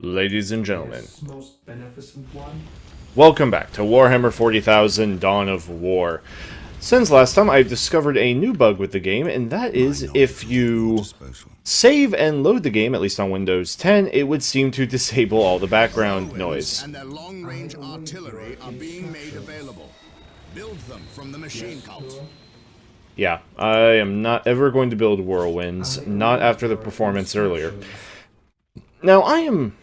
Ladies and gentlemen, Yes, most beneficent one. welcome back to Warhammer 40,000 Dawn of War. Since last time, I've discovered a new bug with the game, and that is if you save and load the game, at least on Windows 10, it would seem to disable all the background noise. And their long-range artillery are being made available. Build them from the machine cult. Yeah, I am not ever going to build whirlwinds, not after the performance earlier. Now, I am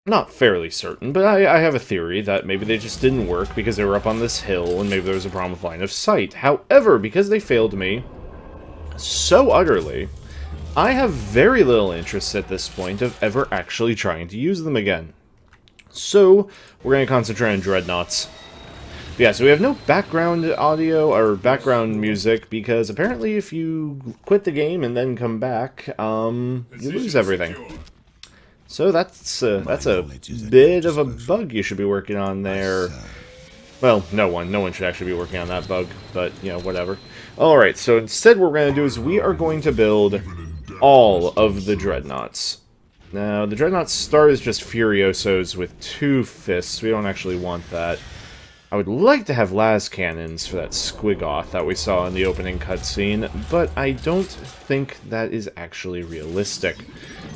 not fairly certain, but I have a theory that maybe they just didn't work because they were up on this hill and maybe there was a problem with line of sight. However, because they failed me so utterly, I have very little interest at this point of ever actually trying to use them again. So, we're going to concentrate on dreadnoughts. But yeah, so we have no background audio or background music because apparently if you quit the game and then come back, you lose everything. So that's a bit of a bug you should be working on there. Well, no one should actually be working on that bug, but, you know, whatever. Alright, so instead what we're going to do is we are going to build all of the dreadnoughts. Now, the dreadnoughts start as just Furiosos with 2 fists. We don't actually want that. I would like to have las cannons for that squigoth that we saw in the opening cutscene, but I don't think that is actually realistic.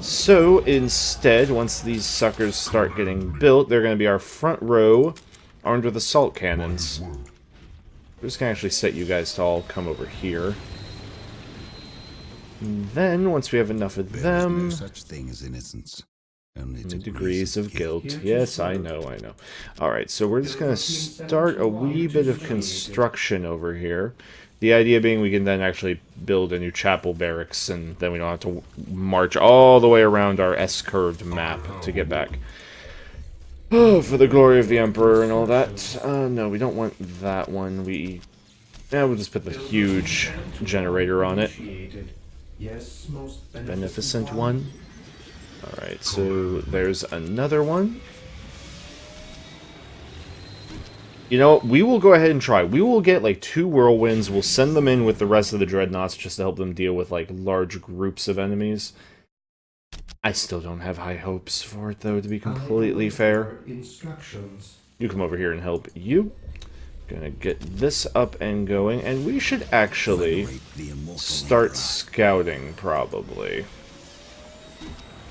So, instead, once these suckers start getting built, they're going to be our front row, armed with assault cannons. We're just going to actually set you guys to all come over here. And then, once we have enough of them... There's no such thing as innocence. Only degrees of guilt. Yes, I know. Alright, so we're just going to start a wee bit of construction over here. The idea being we can then actually build a new chapel barracks, and then we don't have to march all the way around our S-curved map to get back. Oh, for the glory of the Emperor and all that. No, we don't want that one. We'll just put the huge generator on it. Yes, most Beneficent one. Alright, so there's another one. You know, we will go ahead and try. We will get, like, 2 whirlwinds. We'll send them in with the rest of the dreadnoughts just to help them deal with, like, large groups of enemies. I still don't have high hopes for it, though, to be completely fair. Instructions. You come over here and help you. Gonna get this up and going, and we should actually start scouting, probably.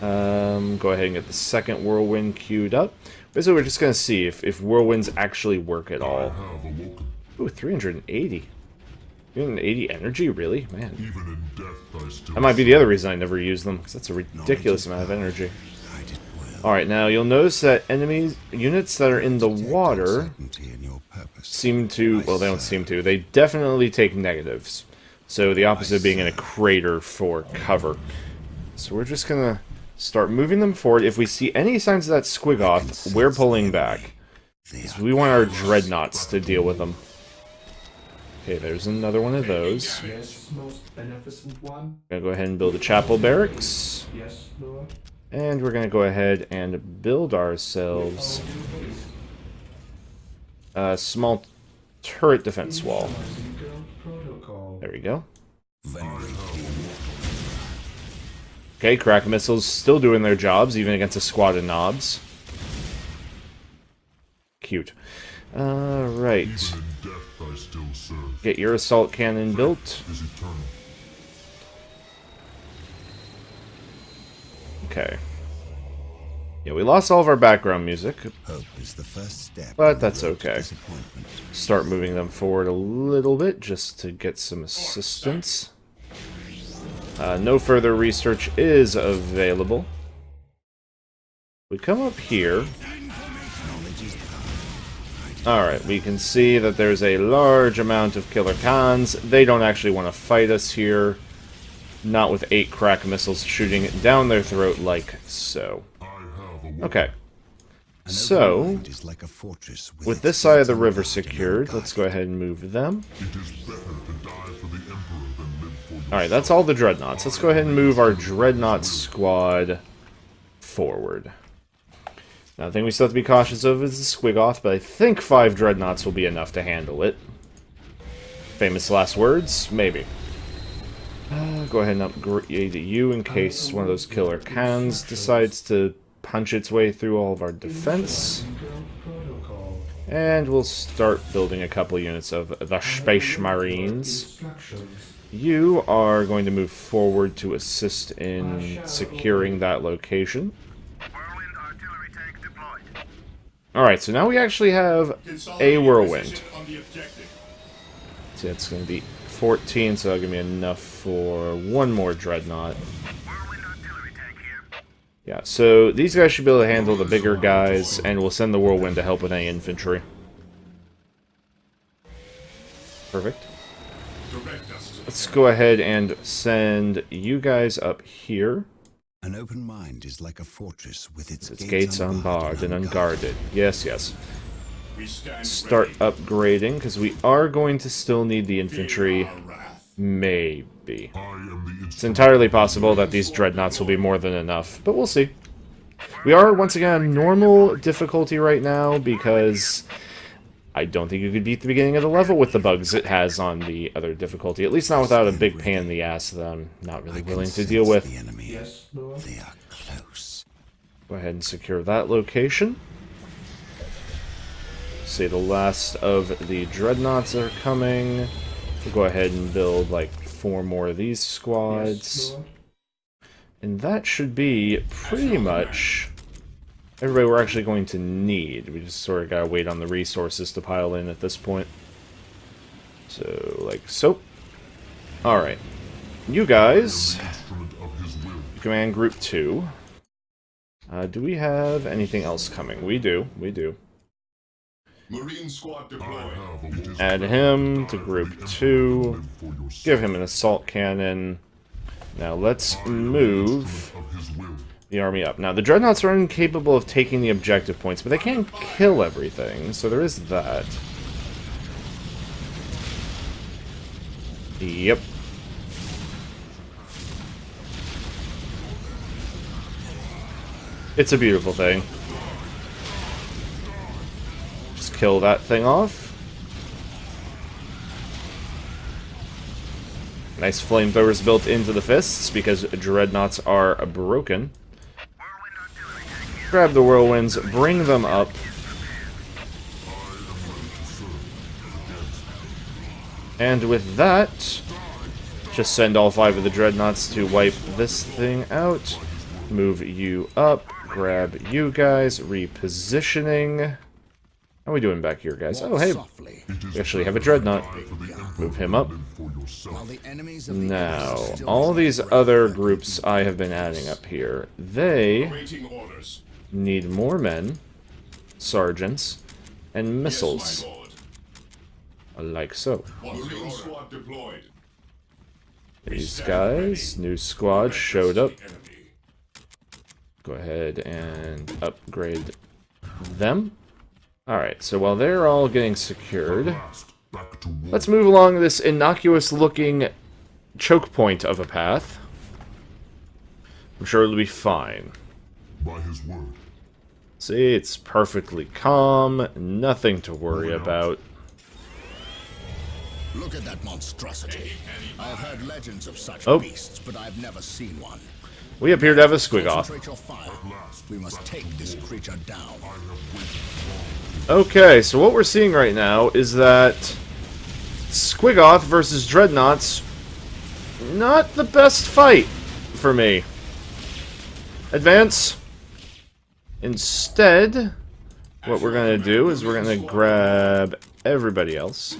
Go ahead and get the second whirlwind queued up. So we're just gonna see if whirlwinds actually work at all. Ooh, 380. 380 energy? Really? Man. That might be the other reason I never use them, because that's a ridiculous amount of energy. Alright, now you'll notice that enemy units that are in the water seem to... Well, they don't seem to. They definitely take negatives. So the opposite of being in a crater for cover. So we're just gonna start moving them forward. If we see any signs of that squigoth, we're pulling back. Because we want our dreadnoughts to deal with them. Okay, there's another one of those. Yes, most beneficent one. Gonna go ahead and build a chapel barracks. Yes, Lord. And we're gonna go ahead and build ourselves a small turret defense wall. There we go. Okay, crack missiles still doing their jobs, even against a squad of knobs. Cute. Right. Get your assault cannon built. Okay. Yeah, we lost all of our background music, but that's okay. Start moving them forward a little bit just to get some assistance. No further research is available. We come up here. Alright, we can see that there's a large amount of killer cons. They don't actually want to fight us here. Not with 8 crack missiles shooting down their throat like so. Okay. So, with this side of the river secured, let's go ahead and move them. Alright, that's all the dreadnoughts. Let's go ahead and move our dreadnought squad forward. Now, the thing we still have to be cautious of is the squigoth, but I think 5 dreadnoughts will be enough to handle it. Famous last words? Maybe. Go ahead and upgrade you in case one of those killer cans decides to punch its way through all of our defense. Build protocol. And we'll start building a couple units of the Space Marines. Instructions. You are going to move forward to assist in securing that location. Whirlwind artillery tank deployed. Alright, so now we actually have a Whirlwind. On the objective. So it's going to be 14, so that'll give me enough for one more Dreadnought. Whirlwind artillery tank here. Yeah, so these guys should be able to handle the bigger guys, and we'll send the Whirlwind to help with any infantry. Perfect. Direct us to Let's go ahead and send you guys up here. An open mind is like a fortress with its Gates unbarred and unguarded. Yes, yes. we stand Start ready. upgrading, because we are going to still need the infantry. Our wrath. Maybe. It's entirely possible that these Dreadnoughts will be more than enough, but we'll see. We are, once again, on normal difficulty right now, because I don't think you could beat the beginning of the level with the bugs it has on the other difficulty. At least not without a big pain in the ass that I'm not really willing to deal with. The enemy. Yes, Lord. They are close. Go ahead and secure that location. See, the last of the Dreadnoughts are coming. We'll go ahead and build like 4 more of these Yes, squads. Lord. And that should be pretty much everybody we're actually going to need. We just sort of gotta wait on the resources to pile in at this point. So, like so. Alright. You guys, Command Group 2. Do we have anything else coming? We do. We do. Marine squad deployed. Add him to Group 2. Give him an assault cannon. Now let's move the army up. Now the Dreadnoughts are incapable of taking the objective points, but they can kill everything, so there is that. Yep. It's a beautiful thing. Just kill that thing off. Nice flamethrowers built into the fists because Dreadnoughts are broken. Grab the Whirlwinds, bring them up. And with that, just send all 5 of the Dreadnoughts to wipe this thing out. Move you up, grab you guys, repositioning. How are we doing back here, guys? Oh, hey, Softly. we actually have a Dreadnought. Move him up. While the enemies of the Now, Earth still all these spread other their groups I have been adding up here, they Awaiting orders. need more men, sergeants, and missiles, Yes, my lord. like so. Marine squad deployed. These guys, new squad showed up. Enemy. Go ahead and upgrade them. Alright, so while they're all getting secured, let's move along this innocuous-looking choke point of a path. I'm sure it'll be fine. By his word. See, it's perfectly calm, nothing to worry about. Look at that monstrosity. I've heard legends of such Oh. beasts, but I've never seen one. We appear to have a Squigoth. Concentrate your fire. We must take this creature down. Okay, so what we're seeing right now is that Squigoth versus Dreadnoughts, not the best fight for me. Advance. Instead, what we're going to do is we're going to grab everybody else.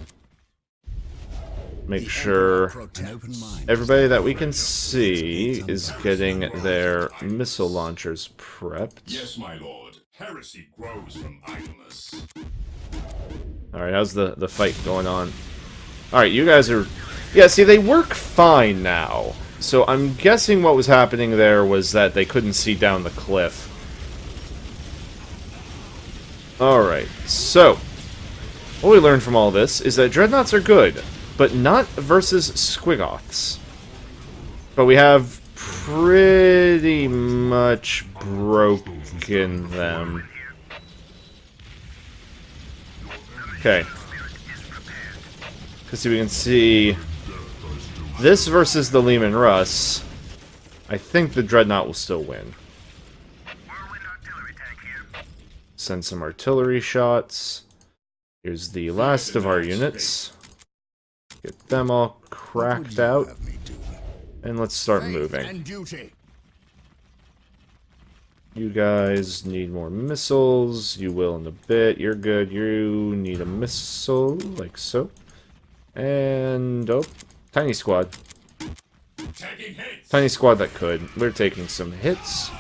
Make sure An open mind. everybody that we can see is getting their missile launchers prepped. Yes, my lord. Heresy grows from idleness. Alright, how's the fight going on? Alright, you guys are... Yeah, see, they work fine now. So I'm guessing what was happening there was that they couldn't see down the cliff. Alright, so... what we learned from all this is that Dreadnoughts are good, but not versus Squigoths. But we have pretty much broken them. Okay. Because we can see this versus the Lehman Russ. I think the Dreadnought will still win. Send some artillery shots. Here's the last of our units. Get them all What would cracked you out. have me do? And let's start Faith moving. and duty. You guys need more missiles. You will in a bit. You're good. You need a missile, like so. And, oh, tiny squad. Tiny squad that could. We're taking some hits.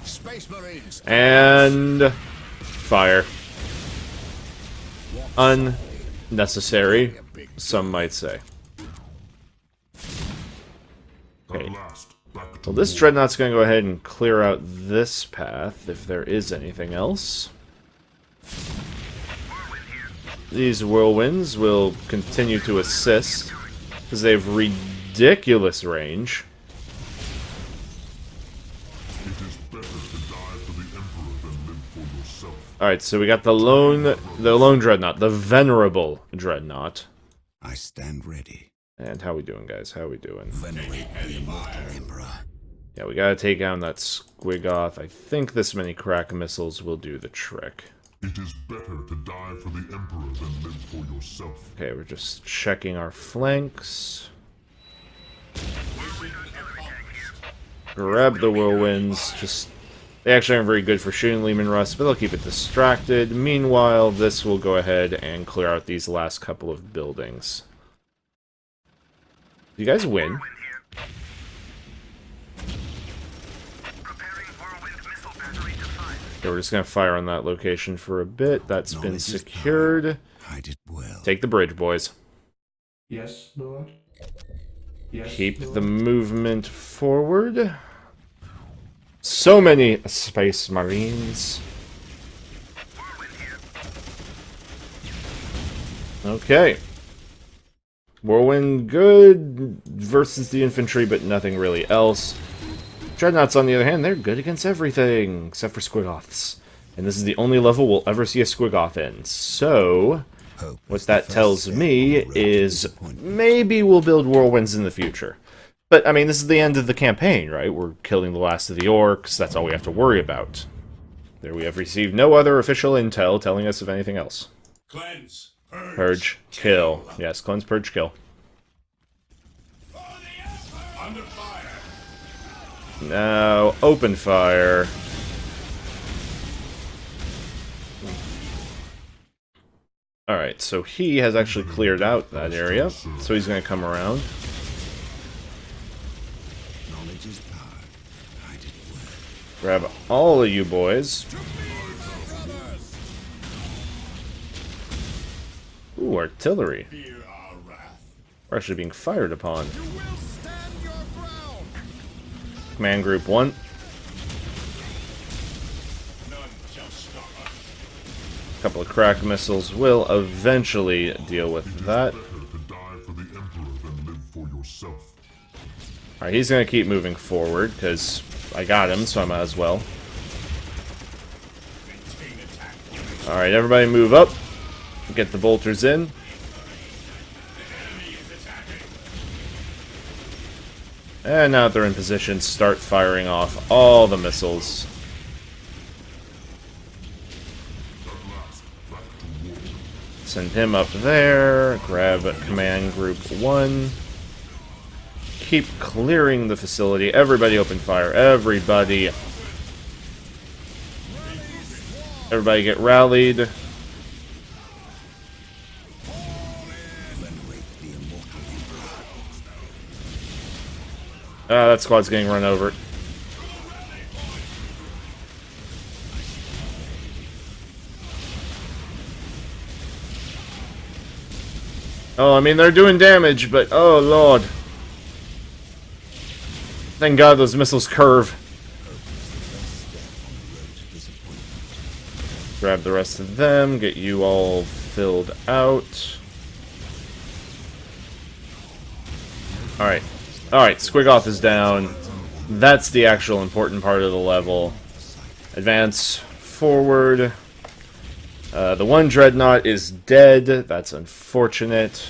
Space Marines. And fire. Unnecessary, some might say. Okay. Well, this dreadnought's going to go ahead and clear out this path, if there is anything else. These whirlwinds will continue to assist, because they have ridiculous range. Alright, so we got the lone dreadnought, the venerable dreadnought. I stand ready. And how we doing, guys? How we doing? Venerate the immortal emperor. Yeah, we gotta take down that Squigoth. I think this many crack missiles will do the trick. It is better to die for the Emperor than live for yourself. Okay, we're just checking our flanks. Grab the whirlwinds. They actually aren't very good for shooting Lehman Russ, but they'll keep it distracted. Meanwhile, this will go ahead and clear out these last couple of buildings. You guys win. Okay, we're just gonna fire on that location for a bit. That's been Knowledge is secured. Hide it well. Take the bridge, boys. Yes, Lord. Yes, Keep Lord. the movement forward. So many Space Marines. Okay. Whirlwind good versus the infantry, but nothing really else. Dreadnoughts, on the other hand, they're good against everything, except for Squigoths. And this is the only level we'll ever see a Squigoth in. So, Hope what is the that first tells step me on the road to is disappointment. maybe we'll build Whirlwinds in the future. But, I mean, this is the end of the campaign, right? We're killing the last of the orcs. That's all we have to worry about. There we have received no other official intel telling us of anything else. Cleanse, Purge, kill. Yes, cleanse, purge, kill. under fire. Now, open fire. Alright, so he has actually cleared out that area. So he's going to come around. Knowledge is power. Hide it well. Grab all of you boys. Ooh, artillery. Fear our wrath. We're actually being fired upon. You will stand your ground. Command Group 1. None shall stop us. A couple of crack missiles will eventually deal with that. Better to die for the Emperor than live for yourself. Alright, he's going to keep moving forward, because I got him, so I might as well. Maintain attack. Alright, everybody move up. Get the bolters in. Enemy is attacking. And now that they're in position, start firing off all the missiles. Send him up there. Grab Command Group 1. Keep clearing the facility. Everybody open fire. Everybody. Everybody get rallied. Venerate the immortal emperor. That squad's getting run over. Oh, I mean, they're doing damage, but oh lord. Thank God those missiles curve. Grab the rest of them, get you all filled out. Alright. Alright, Squigoth is down. That's the actual important part of the level. Advance forward. The one dreadnought is dead. That's unfortunate.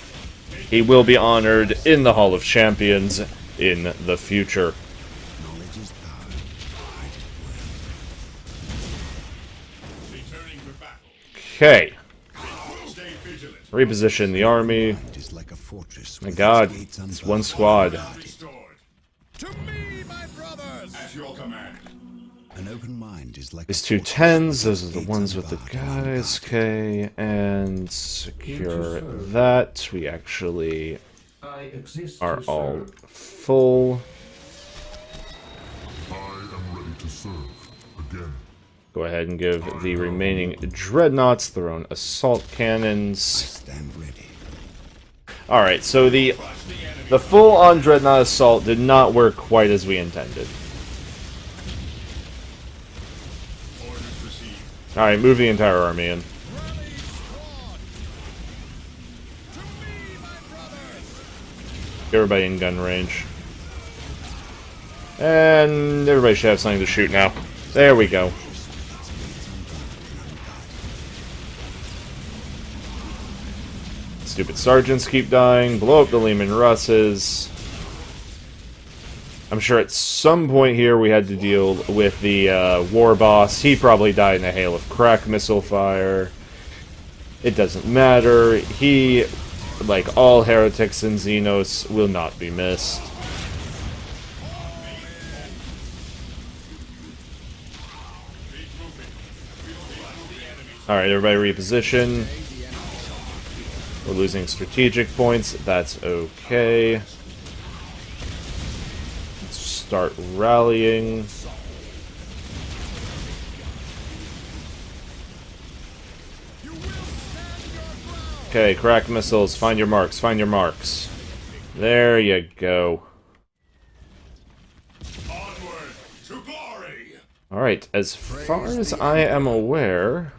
He will be honored in the Hall of Champions in the future. Knowledge is power. Hide it well. Okay. Reposition the army. It is like a fortress My with god, its gates it's unbarred. one squad. To me, my brothers! At your command. An open mind is like These a two fortress tens, with those its are the gates ones with the unbarred and guys. unguarded. Okay, and secure that. We actually I exist are to all serve. full. I am ready to serve. Again. Go ahead and give the remaining dreadnoughts their own assault cannons. Stand ready. Alright, so the full-on dreadnought assault did not work quite as we intended. Alright, move the entire army in. Get everybody in gun range. And everybody should have something to shoot now. There we go. Stupid sergeants keep dying. Blow up the Lehman Russes. I'm sure at some point here we had to deal with the war boss. He probably died in a hail of crack missile fire. It doesn't matter. He, like all heretics in Xenos, will not be missed. Alright, everybody reposition. We're losing strategic points. That's okay. Let's start rallying. Okay, crack missiles. Find your marks. Find your marks. There you go. Onward to glory! Alright, as far as I am aware,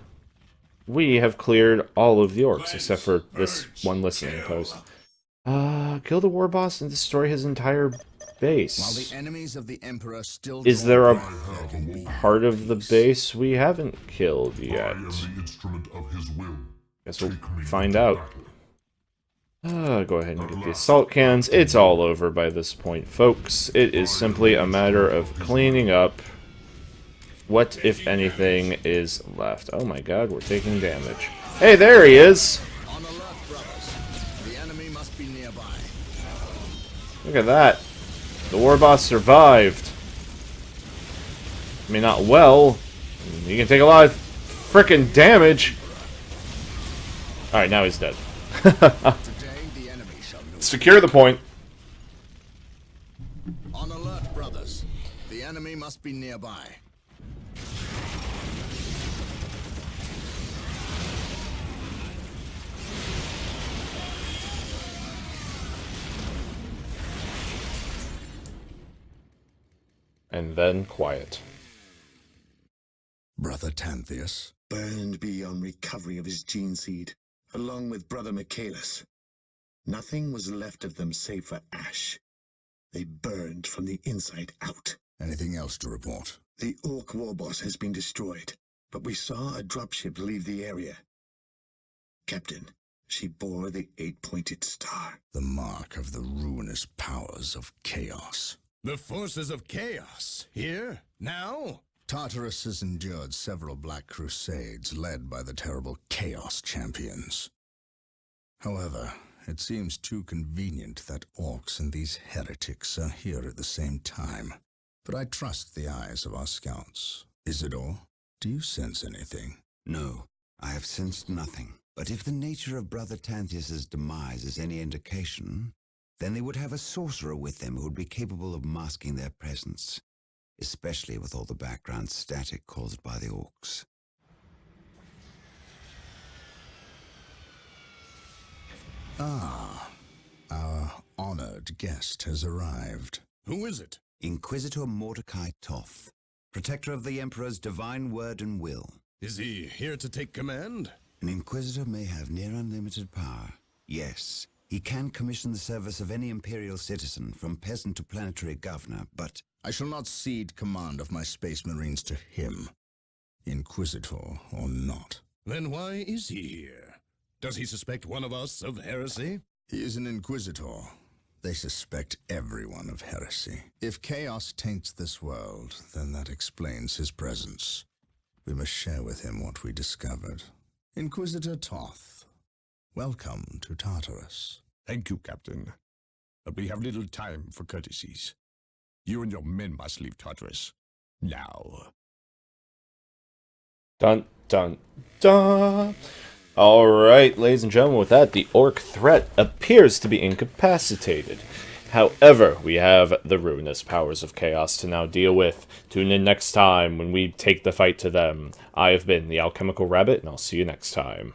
we have cleared all of the orcs, except for this one listening post. Kill the war boss and destroy his entire While base. the enemies of the Emperor still Is there a there can be part of the base we haven't killed I yet? am the instrument of his will. Guess we'll Take me find into out. battle. Go ahead and get the assault cannons. It's all over by this point, folks. It is simply a matter of cleaning up what, if anything, is left. Oh my god, we're taking damage. Hey, there he is! on alert, brothers. The enemy must be nearby. Look at that. The war boss survived. I mean, not well. He can take a lot of frickin' damage. Alright, now he's dead. Today the enemy shall know. Secure the point. On alert, brothers. The enemy must be nearby. And then quiet. Brother Tantheus. Burned beyond recovery of his gene seed, along with Brother Michaelis. Nothing was left of them save for ash. They burned from the inside out. Anything else to report? The Orc war boss has been destroyed, but we saw a dropship leave the area. Captain, she bore the 8-pointed star. The mark of the ruinous powers of chaos. The forces of chaos? Here? Now? Tartarus has endured several black crusades led by the terrible Chaos Champions. However, it seems too convenient that orcs and these heretics are here at the same time. But I trust the eyes of our scouts. Isidore, do you sense anything? No, I have sensed nothing. But if the nature of Brother Tantheus's demise is any indication, then they would have a sorcerer with them who would be capable of masking their presence, especially with all the background static caused by the orcs. Ah, our honored guest has arrived. Who is it? Inquisitor Mordecai Toth, protector of the Emperor's divine word and will. Is he here to take command? An Inquisitor may have near unlimited power. Yes, he can commission the service of any Imperial citizen, from peasant to planetary governor, but I shall not cede command of my space marines to him, Inquisitor or not. Then why is he here? Does he suspect one of us of heresy? He is an Inquisitor. They suspect everyone of heresy. If chaos taints this world, then that explains his presence. We must share with him what we discovered. Inquisitor Toth, welcome to Tartarus. Thank you, Captain. But we have little time for courtesies. You and your men must leave Tartarus. Now. Dun, dun, dun. Alright, ladies and gentlemen, with that, the orc threat appears to be incapacitated. However, we have the ruinous powers of chaos to now deal with. Tune in next time when we take the fight to them. I have been the Alchemical Rabbit, and I'll see you next time.